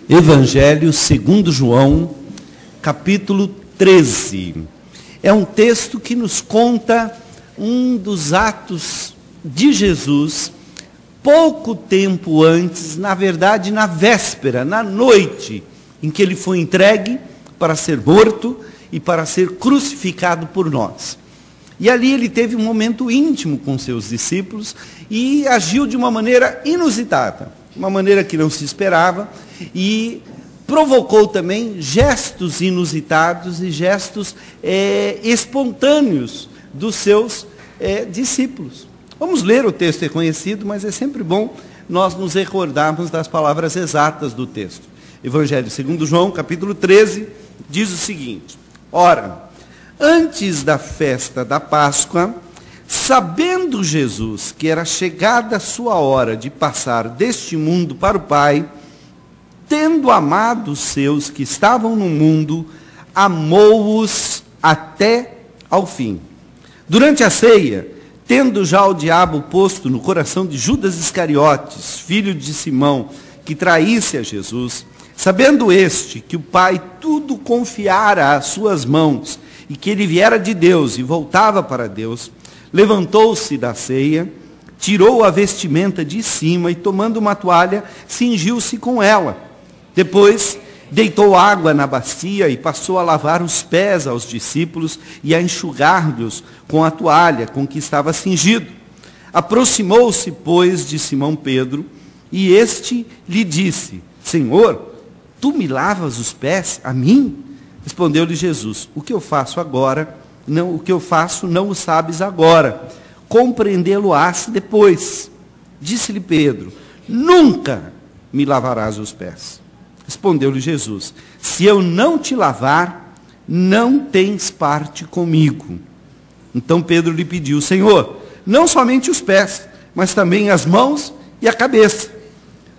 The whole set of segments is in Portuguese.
Evangelho segundo João, capítulo 13. É um texto que nos conta um dos atos de Jesus, pouco tempo antes, na verdade, na véspera, na noite, em que ele foi entregue para ser morto e para ser crucificado por nós. E ali ele teve um momento íntimo com seus discípulos e agiu de uma maneira inusitada, uma maneira que não se esperava, e provocou também gestos inusitados e gestos espontâneos dos seus discípulos. Vamos ler, o texto é conhecido, mas é sempre bom nós nos recordarmos das palavras exatas do texto. Evangelho segundo João, capítulo 13, diz o seguinte: Ora, antes da festa da Páscoa, sabendo Jesus que era chegada a sua hora de passar deste mundo para o Pai, tendo amado os seus que estavam no mundo, amou-os até ao fim. Durante a ceia, tendo já o diabo posto no coração de Judas Iscariotes, filho de Simão, que traísse a Jesus, sabendo este que o Pai tudo confiara às suas mãos, e que ele viera de Deus e voltava para Deus, levantou-se da ceia, tirou a vestimenta de cima e, tomando uma toalha, cingiu-se com ela. Depois, deitou água na bacia e passou a lavar os pés aos discípulos e a enxugar-lhes com a toalha com que estava cingido. Aproximou-se, pois, de Simão Pedro, e este lhe disse: Senhor, tu me lavas os pés a mim? Respondeu-lhe Jesus: o que eu faço não o sabes agora, compreendê-lo-ás depois. Disse-lhe Pedro: nunca me lavarás os pés. Respondeu-lhe Jesus: se eu não te lavar, não tens parte comigo. Então Pedro lhe pediu: Senhor, não somente os pés, mas também as mãos e a cabeça.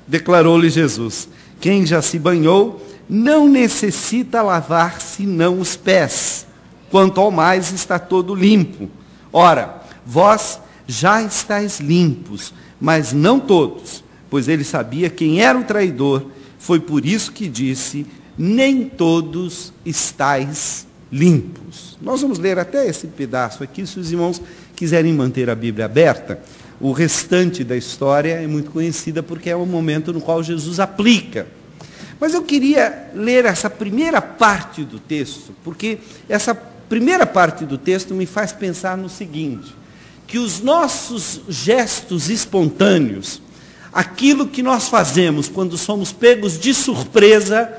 Declarou-lhe Jesus: quem já se banhou não necessita lavar senão os pés, quanto ao mais está todo limpo. Ora, vós já estáis limpos, mas não todos, pois ele sabia quem era o traidor. Foi por isso que disse: nem todos estáis limpos. Nós vamos ler até esse pedaço aqui, se os irmãos quiserem manter a Bíblia aberta. O restante da história é muito conhecida porque é o momento no qual Jesus aplica. Mas eu queria ler essa primeira parte do texto, porque essa primeira parte do texto me faz pensar no seguinte: que os nossos gestos espontâneos, aquilo que nós fazemos quando somos pegos de surpresa,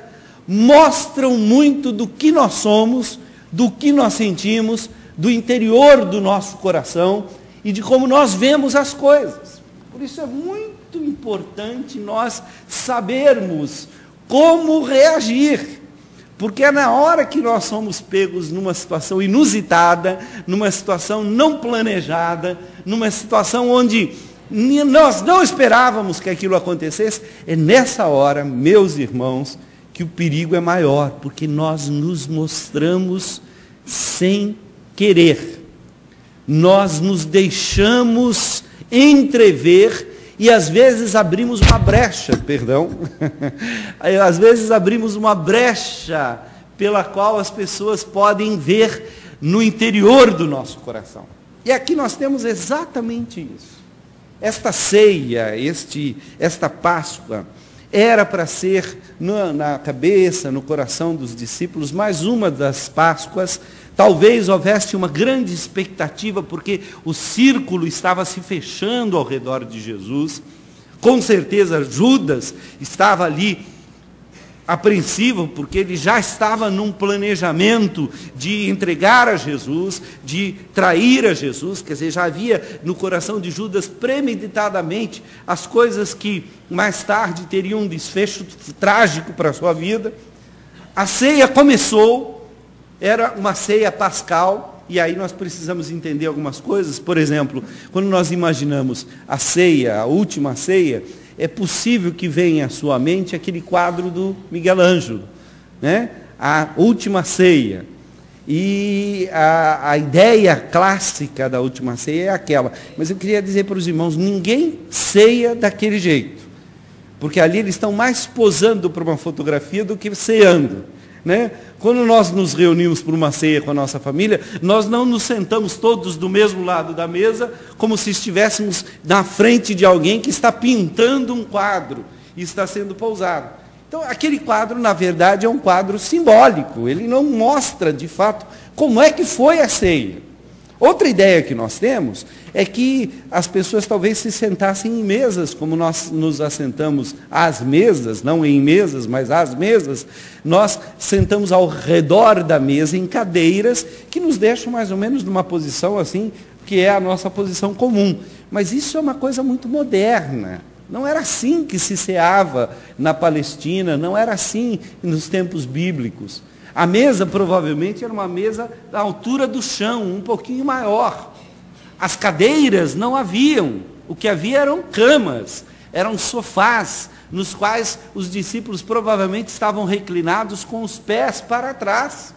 mostram muito do que nós somos, do que nós sentimos, do interior do nosso coração e de como nós vemos as coisas. Por isso é muito importante nós sabermos como reagir, porque é na hora que nós somos pegos numa situação inusitada, numa situação não planejada, numa situação onde nós não esperávamos que aquilo acontecesse, é nessa hora, meus irmãos, que o perigo é maior, porque nós nos mostramos sem querer. Nós nos deixamos entrever e às vezes abrimos uma brecha, às vezes abrimos uma brecha pela qual as pessoas podem ver no interior do nosso coração. E aqui nós temos exatamente isso. Esta ceia, esta Páscoa, era para ser na cabeça, no coração dos discípulos, mais uma das Páscoas. Talvez houvesse uma grande expectativa, porque o círculo estava se fechando ao redor de Jesus. Com certeza Judas estava ali apreensivo, porque ele já estava num planejamento de entregar a Jesus, de trair a Jesus. Quer dizer, já havia no coração de Judas premeditadamente as coisas que mais tarde teriam um desfecho trágico para a sua vida. A ceia começou, era uma ceia pascal, e aí nós precisamos entender algumas coisas. Por exemplo, quando nós imaginamos a ceia, a última ceia, é possível que venha à sua mente aquele quadro do Miguel Ângelo, né? A última ceia. E a ideia clássica da última ceia é aquela. Mas eu queria dizer para os irmãos, ninguém ceia daquele jeito. porque ali eles estão mais posando para uma fotografia do que ceando, né? Quando nós nos reunimos para uma ceia com a nossa família, nós não nos sentamos todos do mesmo lado da mesa, como se estivéssemos na frente de alguém que está pintando um quadro e está sendo pousado. Então, aquele quadro, na verdade, é um quadro simbólico, ele não mostra, de fato, como é que foi a ceia. Outra ideia que nós temos é que as pessoas talvez se sentassem em mesas, como nós nos assentamos às mesas, não em mesas, mas às mesas. Nós sentamos ao redor da mesa em cadeiras que nos deixam mais ou menos numa posição assim, que é a nossa posição comum. Mas isso é uma coisa muito moderna. Não era assim que se ceava na Palestina, não era assim nos tempos bíblicos. A mesa provavelmente era uma mesa da altura do chão, um pouquinho maior. As cadeiras não haviam, o que havia eram camas, eram sofás, nos quais os discípulos provavelmente estavam reclinados com os pés para trás.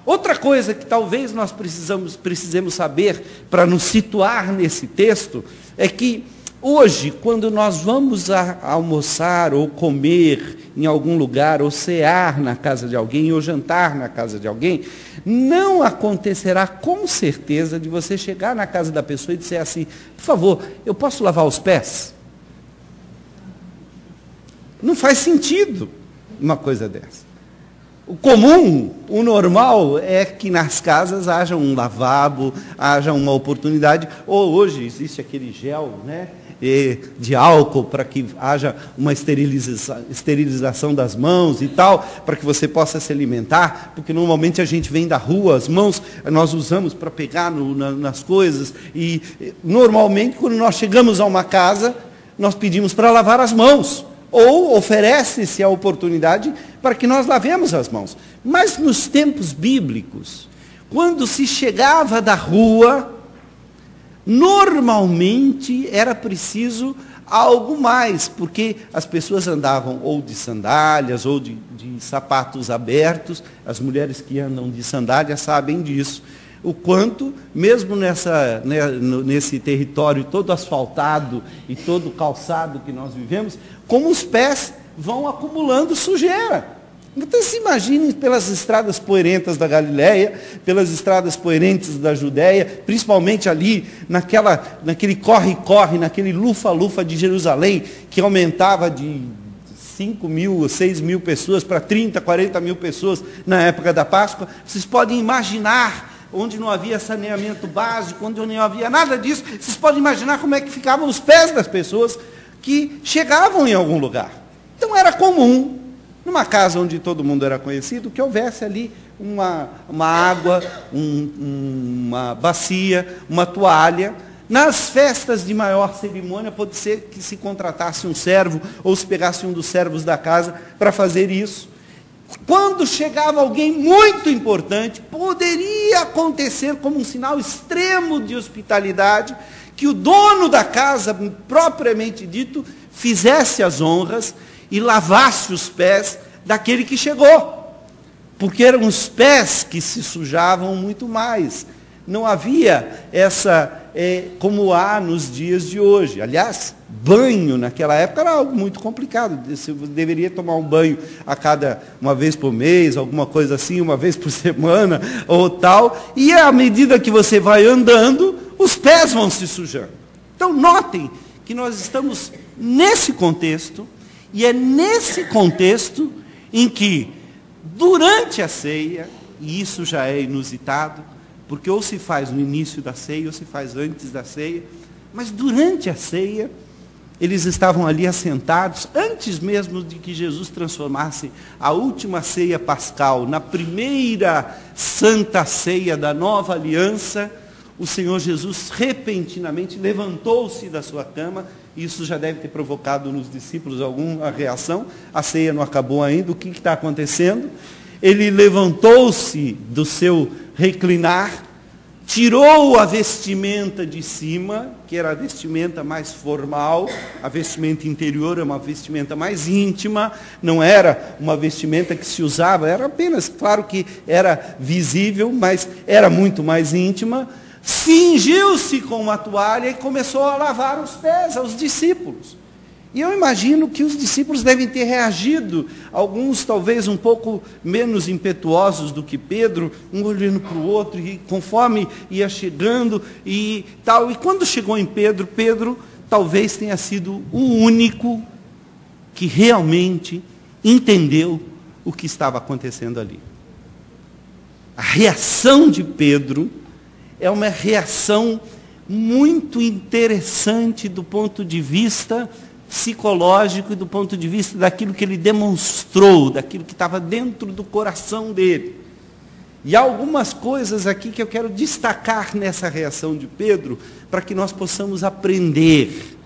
Outra coisa que talvez nós precisemos saber para nos situar nesse texto é que hoje, quando nós vamos almoçar ou comer em algum lugar, ou cear na casa de alguém, ou jantar na casa de alguém, não acontecerá com certeza de você chegar na casa da pessoa e dizer assim: por favor, eu posso lavar os pés? Não faz sentido uma coisa dessa. O comum, o normal, é que nas casas haja um lavabo, haja uma oportunidade, ou hoje existe aquele gel, né, de álcool para que haja uma esterilização das mãos e tal, para que você possa se alimentar, porque normalmente a gente vem da rua, as mãos nós usamos para pegar nas coisas, e normalmente quando nós chegamos a uma casa, nós pedimos para lavar as mãos, ou oferece-se a oportunidade para que nós lavemos as mãos. Mas nos tempos bíblicos, quando se chegava da rua, normalmente era preciso algo mais, porque as pessoas andavam ou de sandálias ou de sapatos abertos. As mulheres que andam de sandálias sabem disso. O quanto, mesmo nesse território todo asfaltado e todo calçado que nós vivemos, como os pés vão acumulando sujeira. Então se imaginem pelas estradas poeirentas da Galileia, pelas estradas poeirentas da Judéia, principalmente ali naquele corre-corre, naquele lufa-lufa de Jerusalém, que aumentava de 5 mil, 6 mil pessoas para 30, 40 mil pessoas na época da Páscoa. Vocês podem imaginar, onde não havia saneamento básico, onde não havia nada disso, vocês podem imaginar como é que ficavam os pés das pessoas que chegavam em algum lugar. Então era comum, numa casa onde todo mundo era conhecido, que houvesse ali uma água, uma bacia, uma toalha. Nas festas de maior cerimônia, pode ser que se contratasse um servo, ou se pegasse um dos servos da casa para fazer isso. Quando chegava alguém muito importante, poderia acontecer como um sinal extremo de hospitalidade, que o dono da casa, propriamente dito, fizesse as honras e lavasse os pés daquele que chegou. Porque eram os pés que se sujavam muito mais. Não havia como há nos dias de hoje. Aliás, banho naquela época era algo muito complicado. Você deveria tomar um banho uma vez por mês, alguma coisa assim, uma vez por semana, ou tal. E à medida que você vai andando, os pés vão se sujando. Então, notem que nós estamos nesse contexto, e é nesse contexto em que, durante a ceia, e isso já é inusitado, porque ou se faz no início da ceia, ou se faz antes da ceia, mas durante a ceia, eles estavam ali assentados, antes mesmo de que Jesus transformasse a última ceia pascal na primeira santa ceia da nova aliança. O Senhor Jesus repentinamente levantou-se da sua cama. Isso já deve ter provocado nos discípulos alguma reação. A ceia não acabou ainda, o que está acontecendo? Ele levantou-se do seu reclinar, tirou a vestimenta de cima, que era a vestimenta mais formal, a vestimenta interior é uma vestimenta mais íntima, não era uma vestimenta que se usava, era apenas, claro que era visível, mas era muito mais íntima. Cingiu-se com uma toalha e começou a lavar os pés aos discípulos. E eu imagino que os discípulos devem ter reagido, alguns talvez um pouco menos impetuosos do que Pedro, um olhando para o outro, e conforme ia chegando e tal. E quando chegou em Pedro, Pedro talvez tenha sido o único que realmente entendeu o que estava acontecendo ali. A reação de Pedro é uma reação muito interessante do ponto de vista psicológico e do ponto de vista daquilo que ele demonstrou, daquilo que estava dentro do coração dele. E há algumas coisas aqui que eu quero destacar nessa reação de Pedro, para que nós possamos aprender.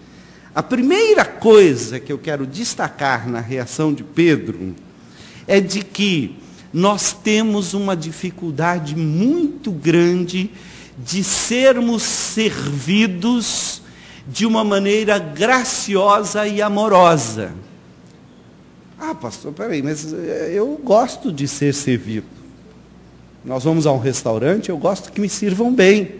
A primeira coisa que eu quero destacar na reação de Pedro é de que nós temos uma dificuldade muito grande de sermos servidos de uma maneira graciosa e amorosa. Ah, pastor, peraí, mas eu gosto de ser servido. Nós vamos a um restaurante, eu gosto que me sirvam bem.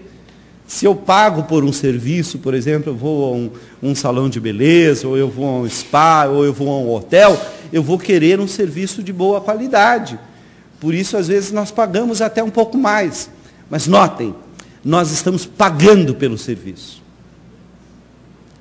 Se eu pago por um serviço, por exemplo, eu vou a um salão de beleza, ou eu vou a um spa, ou eu vou a um hotel, eu vou querer um serviço de boa qualidade. Por isso, às vezes, nós pagamos até um pouco mais. Mas notem, nós estamos pagando pelo serviço.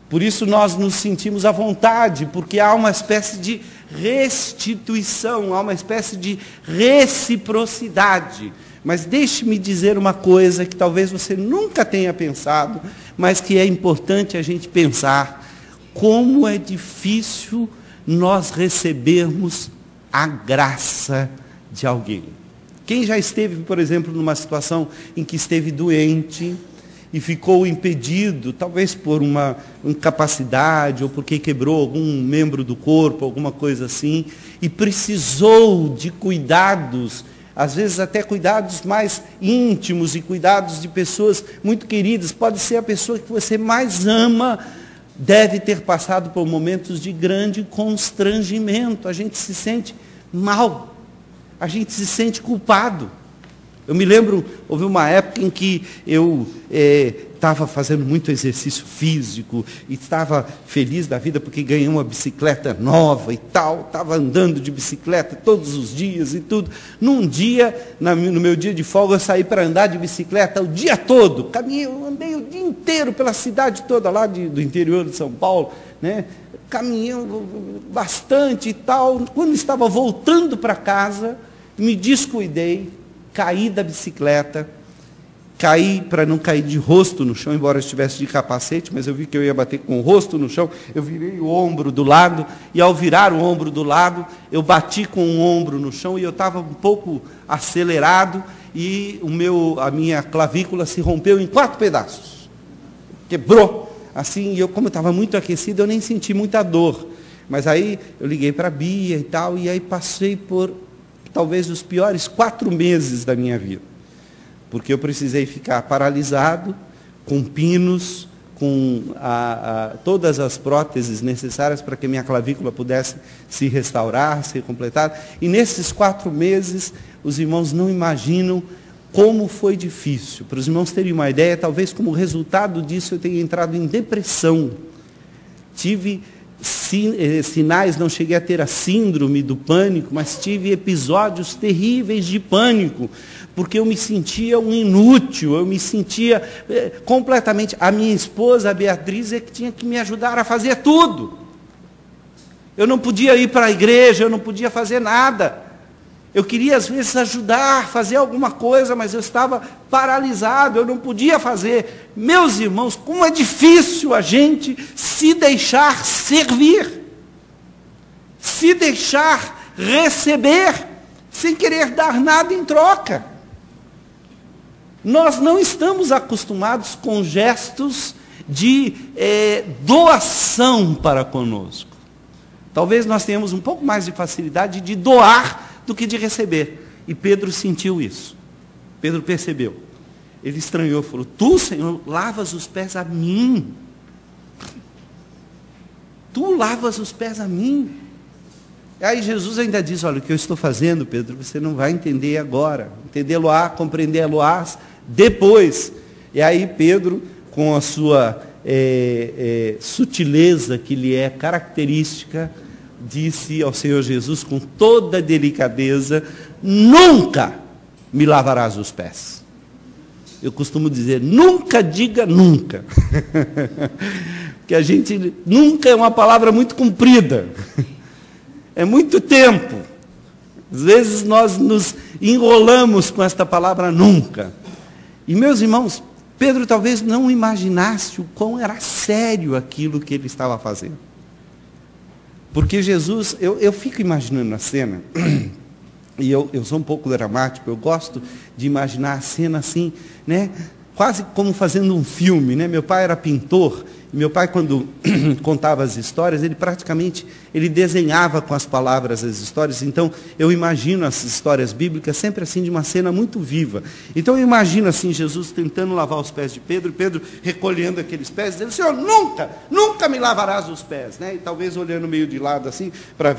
Por isso nós nos sentimos à vontade, porque há uma espécie de restituição, há uma espécie de reciprocidade. Mas deixe-me dizer uma coisa que talvez você nunca tenha pensado, mas que é importante a gente pensar: como é difícil nós recebermos a graça de alguém. Quem já esteve, por exemplo, numa situação em que esteve doente e ficou impedido, talvez por uma incapacidade ou porque quebrou algum membro do corpo, alguma coisa assim, e precisou de cuidados, às vezes até cuidados mais íntimos e cuidados de pessoas muito queridas, pode ser a pessoa que você mais ama, deve ter passado por momentos de grande constrangimento. A gente se sente mal, a gente se sente culpado. Eu me lembro, houve uma época em que eu estava fazendo muito exercício físico e estava feliz da vida porque ganhei uma bicicleta nova e tal, estava andando de bicicleta todos os dias e tudo. Num dia, no meu dia de folga, eu saí para andar de bicicleta o dia todo, eu andei o dia inteiro pela cidade toda lá do interior de São Paulo, né? Caminhando bastante e tal. Quando estava voltando para casa, me descuidei, caí da bicicleta, caí para não cair de rosto no chão, embora eu estivesse de capacete, mas eu vi que eu ia bater com o rosto no chão, eu virei o ombro do lado, e ao virar o ombro do lado, eu bati com o ombro no chão, e eu estava um pouco acelerado, e a minha clavícula se rompeu em 4 pedaços. Quebrou. Assim, e como eu estava muito aquecido, eu nem senti muita dor. Mas aí eu liguei para a Bia e tal, e aí passei por talvez os piores 4 meses da minha vida. Porque eu precisei ficar paralisado, com pinos, com todas as próteses necessárias para que minha clavícula pudesse se restaurar, ser completada. E nesses 4 meses, os irmãos não imaginam como foi difícil. Para os irmãos terem uma ideia, talvez como resultado disso eu tenha entrado em depressão. Tive sinais, não cheguei a ter a síndrome do pânico, mas tive episódios terríveis de pânico, porque eu me sentia um inútil, eu me sentia completamente... A minha esposa, a Beatriz, é que tinha que me ajudar a fazer tudo. Eu não podia ir para a igreja, eu não podia fazer nada. Eu queria, às vezes, ajudar, fazer alguma coisa, mas eu estava paralisado, eu não podia fazer. Meus irmãos, como é difícil a gente se deixar servir, se deixar receber, sem querer dar nada em troca. Nós não estamos acostumados com gestos de doação para conosco. Talvez nós tenhamos um pouco mais de facilidade de doar do que de receber. E Pedro sentiu isso. Pedro percebeu. Ele estranhou, falou: tu, Senhor, lavas os pés a mim. Tu lavas os pés a mim. E aí Jesus ainda diz: olha, o que eu estou fazendo, Pedro, você não vai entender agora. Entendê-lo-á, compreendê-lo-ás depois. E aí Pedro, com a sua sutileza que lhe é característica, disse ao Senhor Jesus com toda delicadeza: nunca me lavarás os pés. Eu costumo dizer, nunca diga nunca. Porque a gente, nunca é uma palavra muito comprida. É muito tempo. Às vezes nós nos enrolamos com esta palavra nunca. E meus irmãos, Pedro talvez não imaginasse o quão era sério aquilo que ele estava fazendo. Porque Jesus, eu fico imaginando a cena, e eu sou um pouco dramático, eu gosto de imaginar a cena assim, né? Quase como fazendo um filme, né? Meu pai era pintor, e meu pai, quando contava as histórias, ele desenhava com as palavras as histórias. Então, eu imagino as histórias bíblicas sempre assim, de uma cena muito viva. Então, eu imagino assim, Jesus tentando lavar os pés de Pedro, Pedro recolhendo aqueles pés, dizendo: Senhor, nunca me lavarás os pés, né? E talvez olhando meio de lado assim, para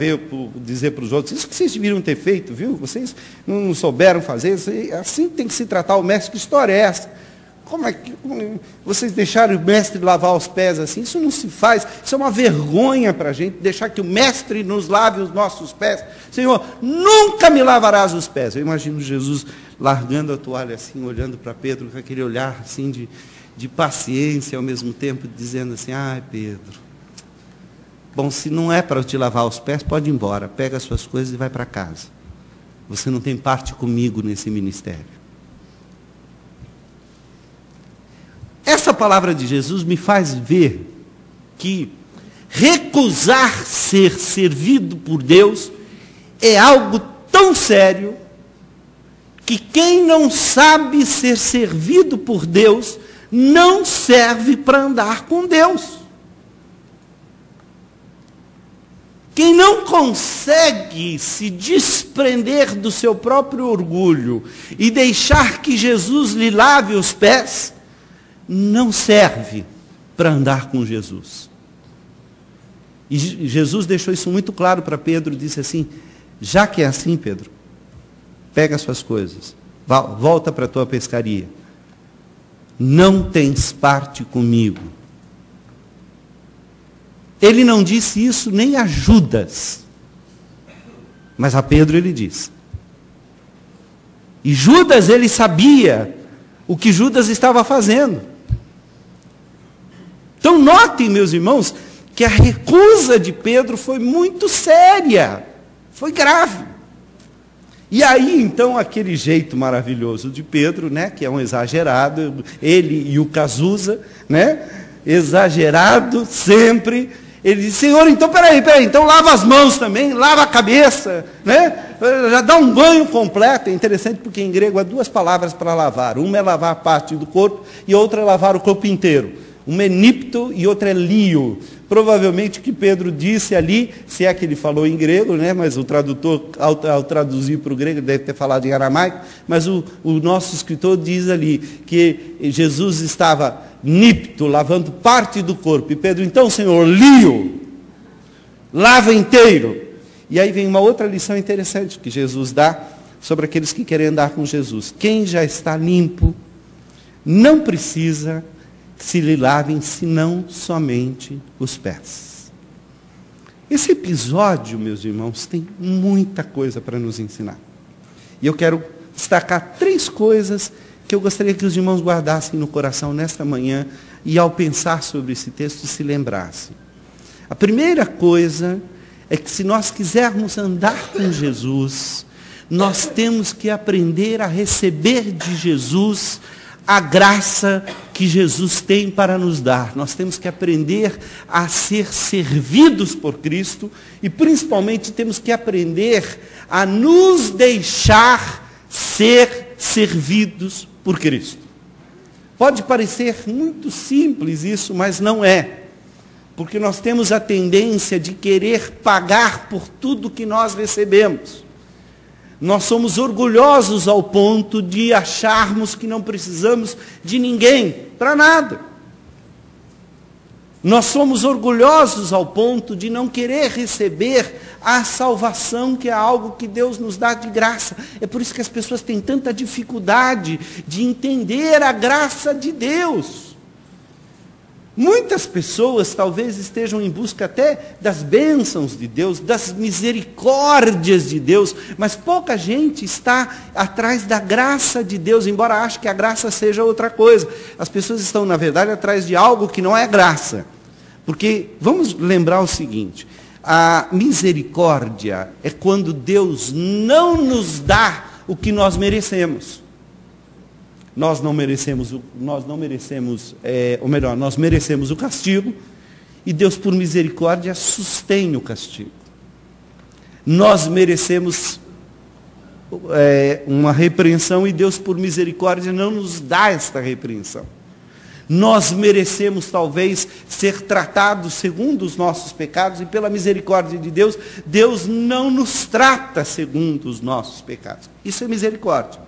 dizer para os outros: isso que vocês deviam ter feito, viu? Vocês não souberam fazer, assim tem que se tratar o mestre. Que história é essa? Como é que vocês deixaram o mestre lavar os pés assim? Isso não se faz, isso é uma vergonha para a gente, deixar que o mestre nos lave os nossos pés. Senhor, nunca me lavarás os pés. Eu imagino Jesus largando a toalha assim, olhando para Pedro com aquele olhar assim de paciência, ao mesmo tempo dizendo assim: ai, Pedro, bom, se não é para eu te lavar os pés, pode ir embora, pega as suas coisas e vai para casa. Você não tem parte comigo nesse ministério. Essa palavra de Jesus me faz ver que recusar ser servido por Deus é algo tão sério que quem não sabe ser servido por Deus não serve para andar com Deus. Quem não consegue se desprender do seu próprio orgulho e deixar que Jesus lhe lave os pés, não serve para andar com Jesus. E Jesus deixou isso muito claro para Pedro, disse assim: já que é assim, Pedro, pega as suas coisas, volta para a tua pescaria, não tens parte comigo. Ele não disse isso nem a Judas, mas a Pedro ele disse. E Judas, ele sabia o que Judas estava fazendo. Então notem, meus irmãos, que a recusa de Pedro foi muito séria, foi grave. E aí, então, aquele jeito maravilhoso de Pedro, né, que é um exagerado, ele e o Cazuza, né, exagerado sempre, ele disse: Senhor, então peraí, então lava as mãos também, lava a cabeça, né, já dá um banho completo. É interessante porque em grego há duas palavras para lavar, uma é lavar a parte do corpo e outra é lavar o corpo inteiro. Uma é nipto e outra é lio. Provavelmente o que Pedro disse ali, se é que ele falou em grego, né? Mas o tradutor, ao traduzir para o grego, deve ter falado em aramaico, mas o nosso escritor diz ali que Jesus estava nipto, lavando parte do corpo. E Pedro: então, Senhor, lio, lava inteiro. E aí vem uma outra lição interessante que Jesus dá sobre aqueles que querem andar com Jesus. Quem já está limpo não precisa que se lhe lavem senão somente os pés. Esse episódio, meus irmãos, tem muita coisa para nos ensinar. E eu quero destacar 3 coisas que eu gostaria que os irmãos guardassem no coração nesta manhã e, ao pensar sobre esse texto, se lembrassem. A primeira coisa é que, se nós quisermos andar com Jesus, nós temos que aprender a receber de Jesus a graça que Jesus tem para nos dar. Nós temos que aprender a ser servidos por Cristo e, principalmente, temos que aprender a nos deixar ser servidos por Cristo. Pode parecer muito simples isso, mas não é. Porque nós temos a tendência de querer pagar por tudo que nós recebemos. Nós somos orgulhosos ao ponto de acharmos que não precisamos de ninguém para nada. Nós somos orgulhosos ao ponto de não querer receber a salvação, que é algo que Deus nos dá de graça. É por isso que as pessoas têm tanta dificuldade de entender a graça de Deus. Muitas pessoas talvez estejam em busca até das bênçãos de Deus, das misericórdias de Deus, mas pouca gente está atrás da graça de Deus, embora ache que a graça seja outra coisa. As pessoas estão, na verdade, atrás de algo que não é graça. Porque, vamos lembrar o seguinte, a misericórdia é quando Deus não nos dá o que nós merecemos. Nós merecemos o castigo, e Deus, por misericórdia, sustém o castigo. Nós merecemos uma repreensão, e Deus, por misericórdia, não nos dá esta repreensão. Nós merecemos, talvez, ser tratados segundo os nossos pecados, e pela misericórdia de Deus, Deus não nos trata segundo os nossos pecados. Isso é misericórdia.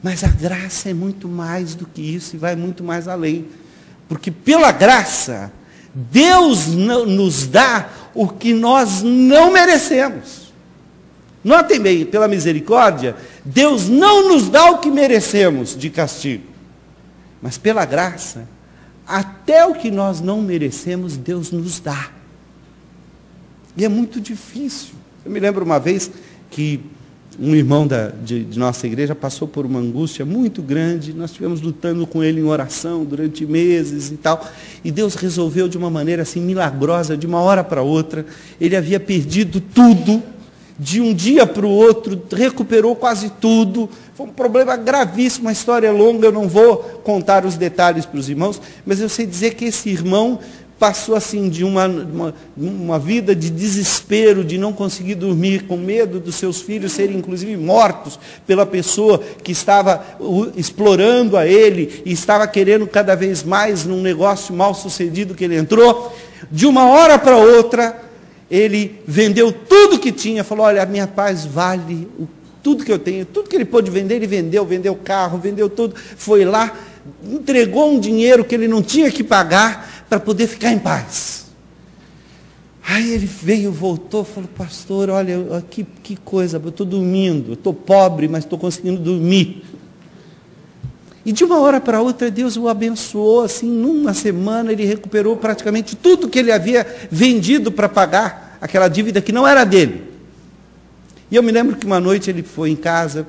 Mas a graça é muito mais do que isso e vai muito mais além. Porque pela graça, Deus nos dá o que nós não merecemos. Notem bem, pela misericórdia, Deus não nos dá o que merecemos de castigo. Mas pela graça, até o que nós não merecemos, Deus nos dá. E é muito difícil. Eu me lembro uma vez que um irmão de nossa igreja passou por uma angústia muito grande, nós estivemos lutando com ele em oração durante meses e tal, e Deus resolveu de uma maneira assim milagrosa, de uma hora para outra. Ele havia perdido tudo, de um dia para o outro, recuperou quase tudo. Foi um problema gravíssimo, uma história longa, eu não vou contar os detalhes para os irmãos, mas eu sei dizer que esse irmão passou assim de uma vida de desespero, de não conseguir dormir, com medo dos seus filhos serem inclusive mortos pela pessoa que estava explorando a ele e estava querendo cada vez mais num negócio mal sucedido que ele entrou. De uma hora para outra, ele vendeu tudo que tinha, falou: olha, a minha paz vale tudo que eu tenho. Tudo que ele pôde vender, ele vendeu carro, vendeu tudo, foi lá, entregou um dinheiro que ele não tinha que pagar para poder ficar em paz. Aí ele veio, voltou, falou: pastor, olha, que coisa, eu estou dormindo, eu estou pobre, mas estou conseguindo dormir. E de uma hora para outra, Deus o abençoou, assim, numa semana, ele recuperou praticamente tudo que ele havia vendido para pagar aquela dívida que não era dele. E eu me lembro que uma noite ele foi em casa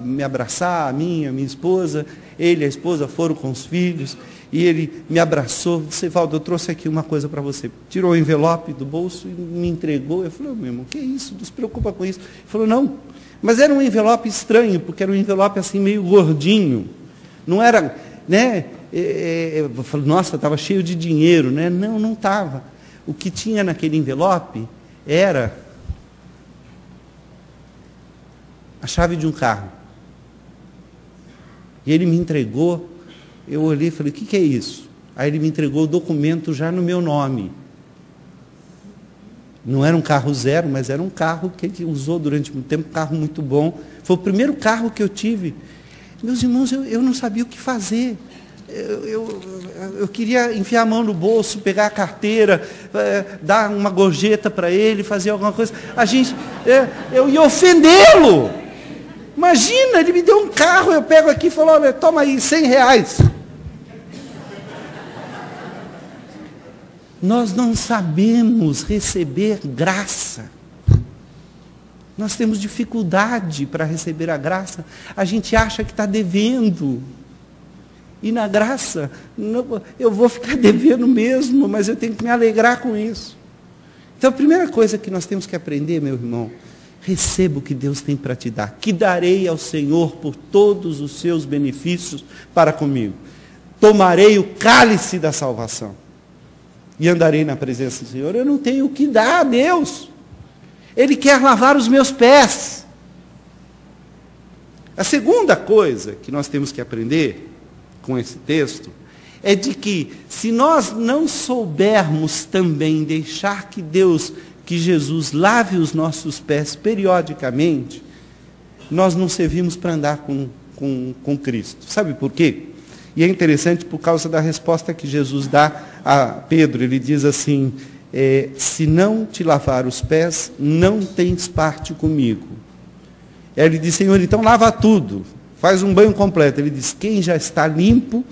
me abraçar, a minha esposa, ele e a esposa foram com os filhos, e ele me abraçou, disse: Valdo, eu trouxe aqui uma coisa para você. Tirou o envelope do bolso e me entregou. Eu falei: meu irmão, que isso? Não se preocupa com isso. Ele falou: não, mas era um envelope estranho, porque era um envelope assim meio gordinho. Não era, né? Eu falei: nossa, estava cheio de dinheiro, né? Não, não estava. O que tinha naquele envelope era a chave de um carro. E ele me entregou. Eu olhei e falei: o que é isso? Aí ele me entregou o documento já no meu nome. Não era um carro zero, mas era um carro que ele usou durante muito tempo, um carro muito bom. Foi o primeiro carro que eu tive. Meus irmãos, eu não sabia o que fazer. Eu queria enfiar a mão no bolso, pegar a carteira, dar uma gorjeta para ele, fazer alguma coisa. Eu ia ofendê-lo. Imagina, ele me deu um carro, eu pego aqui e falo: olha, toma aí, R$100. Nós não sabemos receber graça. Nós temos dificuldade para receber a graça. A gente acha que está devendo. E na graça, eu vou ficar devendo mesmo, mas eu tenho que me alegrar com isso. Então a primeira coisa que nós temos que aprender, meu irmão: receba o que Deus tem para te dar. Que darei ao Senhor por todos os seus benefícios para comigo. Tomarei o cálice da salvação e andarei na presença do Senhor. Eu não tenho o que dar a Deus. Ele quer lavar os meus pés. A segunda coisa que nós temos que aprender com esse texto é de que, se nós não soubermos também deixar que Jesus lave os nossos pés periodicamente, nós não servimos para andar com Cristo. Sabe por quê? E é interessante por causa da resposta que Jesus dá a Pedro. Ele diz assim: se não te lavar os pés, não tens parte comigo. Ele diz: Senhor, então lava tudo, faz um banho completo. Ele diz: quem já está limpo,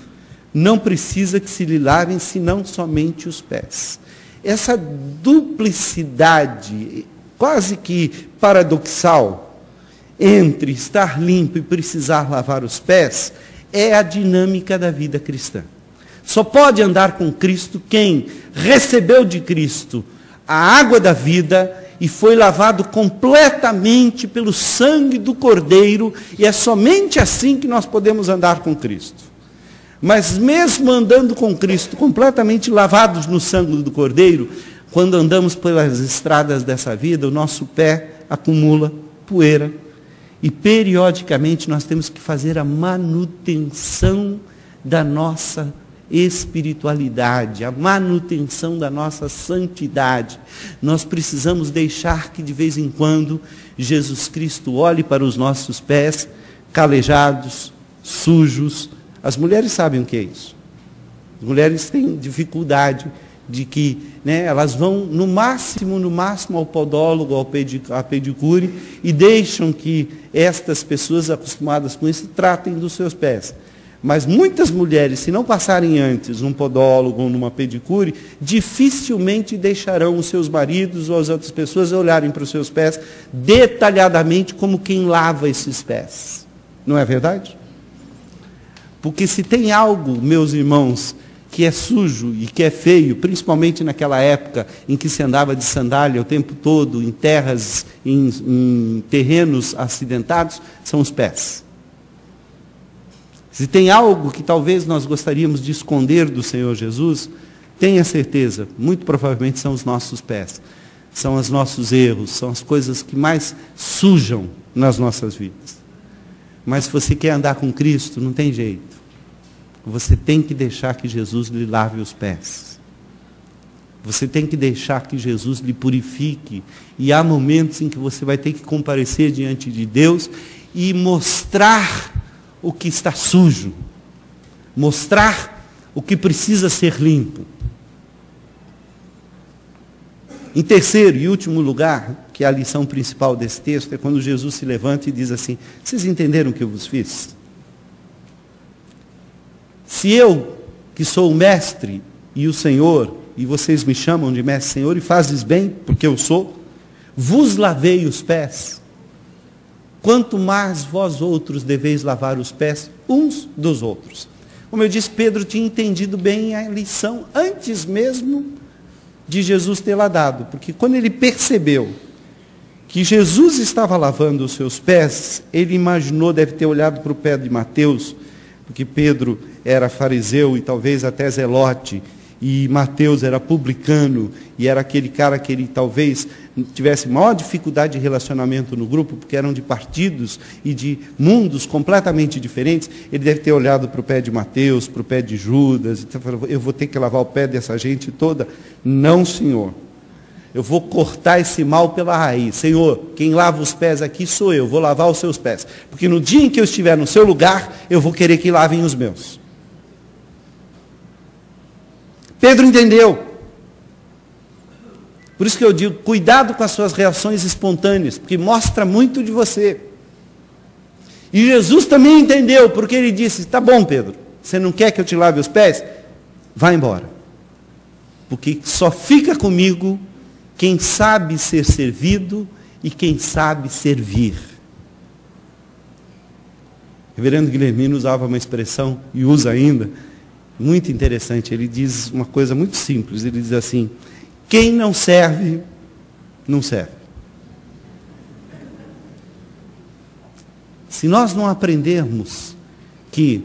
não precisa que se lhe lavem senão somente os pés. Essa duplicidade, quase que paradoxal, entre estar limpo e precisar lavar os pés, é a dinâmica da vida cristã. Só pode andar com Cristo quem recebeu de Cristo a água da vida e foi lavado completamente pelo sangue do Cordeiro, e é somente assim que nós podemos andar com Cristo. Mas mesmo andando com Cristo, completamente lavados no sangue do Cordeiro, quando andamos pelas estradas dessa vida, o nosso pé acumula poeira, e periodicamente nós temos que fazer a manutenção da nossa espiritualidade, a manutenção da nossa santidade. Nós precisamos deixar que de vez em quando Jesus Cristo olhe para os nossos pés calejados, sujos. As mulheres sabem o que é isso. As mulheres têm dificuldade de que, elas vão no máximo ao podólogo, à pedicure, e deixam que estas pessoas acostumadas com isso tratem dos seus pés. Mas muitas mulheres, se não passarem antes num podólogo ou numa pedicure, dificilmente deixarão os seus maridos ou as outras pessoas olharem para os seus pés detalhadamente como quem lava esses pés. Não é verdade? Porque se tem algo, meus irmãos, que é sujo e que é feio, principalmente naquela época em que se andava de sandália o tempo todo, em terras, em terrenos acidentados, são os pés. Se tem algo que talvez nós gostaríamos de esconder do Senhor Jesus, tenha certeza, muito provavelmente são os nossos pés. São os nossos erros, são as coisas que mais sujam nas nossas vidas. Mas se você quer andar com Cristo, não tem jeito. Você tem que deixar que Jesus lhe lave os pés. Você tem que deixar que Jesus lhe purifique. E há momentos em que você vai ter que comparecer diante de Deus e mostrar o que está sujo, mostrar o que precisa ser limpo. Em terceiro e último lugar, que é a lição principal desse texto, é quando Jesus se levanta e diz assim: vocês entenderam o que eu vos fiz? Se eu, que sou o mestre e o Senhor, e vocês me chamam de mestre e Senhor, e fazes bem, porque eu sou, vos lavei os pés, quanto mais vós outros deveis lavar os pés uns dos outros. Como eu disse, Pedro tinha entendido bem a lição antes mesmo de Jesus tê-la dado, porque quando ele percebeu que Jesus estava lavando os seus pés, ele imaginou, deve ter olhado para o pé de Mateus, porque Pedro era fariseu e talvez até zelote, e Mateus era publicano, e era aquele cara que ele talvez tivesse maior dificuldade de relacionamento no grupo, porque eram de partidos e de mundos completamente diferentes. Ele deve ter olhado para o pé de Mateus, para o pé de Judas, e falou: eu vou ter que lavar o pé dessa gente toda? Não, Senhor. Eu vou cortar esse mal pela raiz. Senhor, quem lava os pés aqui sou eu, vou lavar os seus pés. Porque no dia em que eu estiver no seu lugar, eu vou querer que lavem os meus. Pedro entendeu. Por isso que eu digo, cuidado com as suas reações espontâneas, porque mostra muito de você. E Jesus também entendeu, porque ele disse: tá bom, Pedro, você não quer que eu te lave os pés? Vai embora. Porque só fica comigo quem sabe ser servido e quem sabe servir. O reverendo Guilhermino usava uma expressão, e usa ainda, muito interessante. Ele diz uma coisa muito simples. Ele diz assim: quem não serve, não serve. Se nós não aprendermos que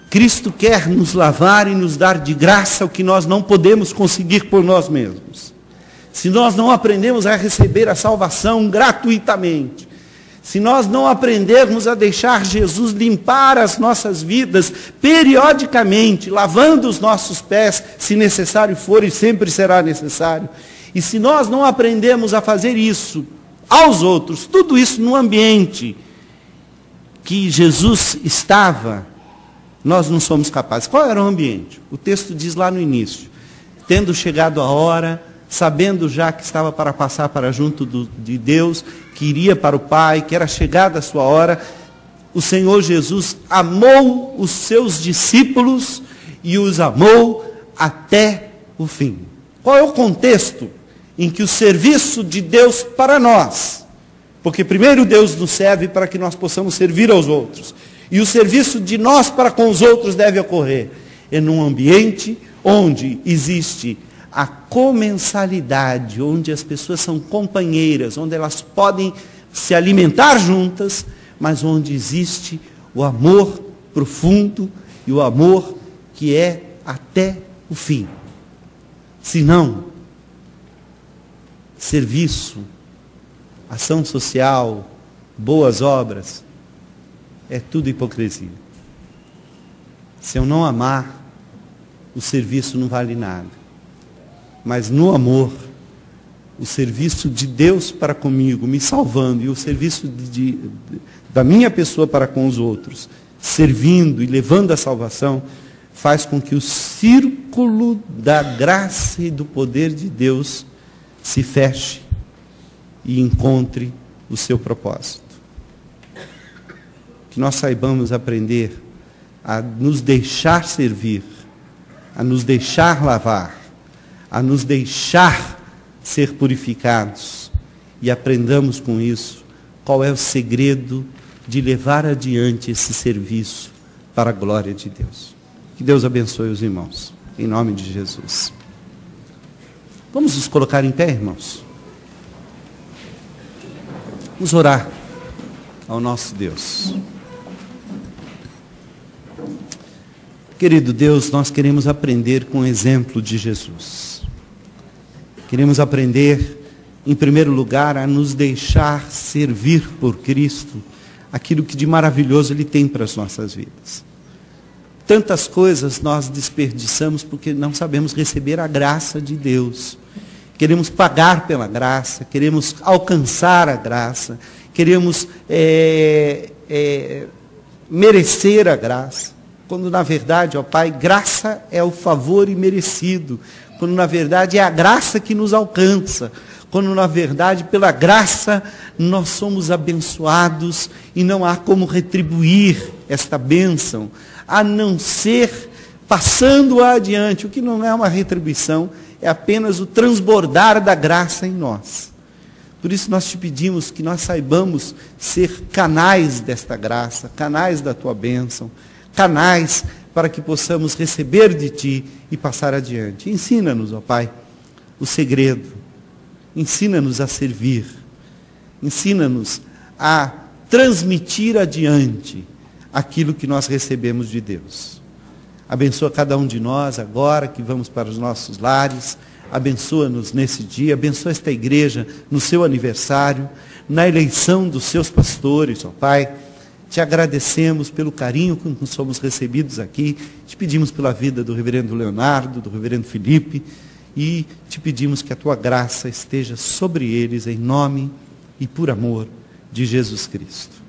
Cristo quer nos lavar e nos dar de graça o que nós não podemos conseguir por nós mesmos, se nós não aprendemos a receber a salvação gratuitamente, se nós não aprendermos a deixar Jesus limpar as nossas vidas periodicamente, lavando os nossos pés, se necessário for, e sempre será necessário, e se nós não aprendemos a fazer isso aos outros, tudo isso no ambiente que Jesus estava, nós não somos capazes. Qual era o ambiente? O texto diz lá no início: tendo chegado a hora, sabendo já que estava para passar para junto de Deus, que iria para o Pai, que era chegada a sua hora, o Senhor Jesus amou os seus discípulos e os amou até o fim. Qual é o contexto em que o serviço de Deus para nós, porque primeiro Deus nos serve para que nós possamos servir aos outros, e o serviço de nós para com os outros deve ocorrer num ambiente onde existe a comensalidade, onde as pessoas são companheiras, onde elas podem se alimentar juntas, mas onde existe o amor profundo e o amor que é até o fim. Senão, serviço, ação social, boas obras, é tudo hipocrisia. Se eu não amar, o serviço não vale nada. Mas no amor, o serviço de Deus para comigo, me salvando, e o serviço da minha pessoa para com os outros, servindo e levando a salvação, faz com que o círculo da graça e do poder de Deus se feche e encontre o seu propósito. Que nós saibamos aprender a nos deixar servir, a nos deixar lavar, a nos deixar ser purificados, e aprendamos com isso qual é o segredo de levar adiante esse serviço para a glória de Deus. Que Deus abençoe os irmãos, em nome de Jesus. Vamos nos colocar em pé, irmãos? Vamos orar ao nosso Deus. Querido Deus, nós queremos aprender com o exemplo de Jesus. Queremos aprender, em primeiro lugar, a nos deixar servir por Cristo aquilo que de maravilhoso Ele tem para as nossas vidas. Tantas coisas nós desperdiçamos porque não sabemos receber a graça de Deus. Queremos pagar pela graça, queremos alcançar a graça, queremos merecer a graça. Quando na verdade, ó Pai, graça é o favor imerecido. Quando na verdade é a graça que nos alcança. Quando na verdade, pela graça, nós somos abençoados e não há como retribuir esta bênção, a não ser passando-a adiante. O que não é uma retribuição, é apenas o transbordar da graça em nós. Por isso nós te pedimos que nós saibamos ser canais desta graça, canais da tua bênção, canais para que possamos receber de ti e passar adiante. Ensina-nos, ó Pai, o segredo. Ensina-nos a servir. Ensina-nos a transmitir adiante aquilo que nós recebemos de Deus. Abençoa cada um de nós agora que vamos para os nossos lares. Abençoa-nos nesse dia. Abençoa esta igreja no seu aniversário, na eleição dos seus pastores, ó Pai. Te agradecemos pelo carinho com que somos recebidos aqui. Te pedimos pela vida do reverendo Leonardo, do reverendo Felipe. E te pedimos que a tua graça esteja sobre eles, em nome e por amor de Jesus Cristo.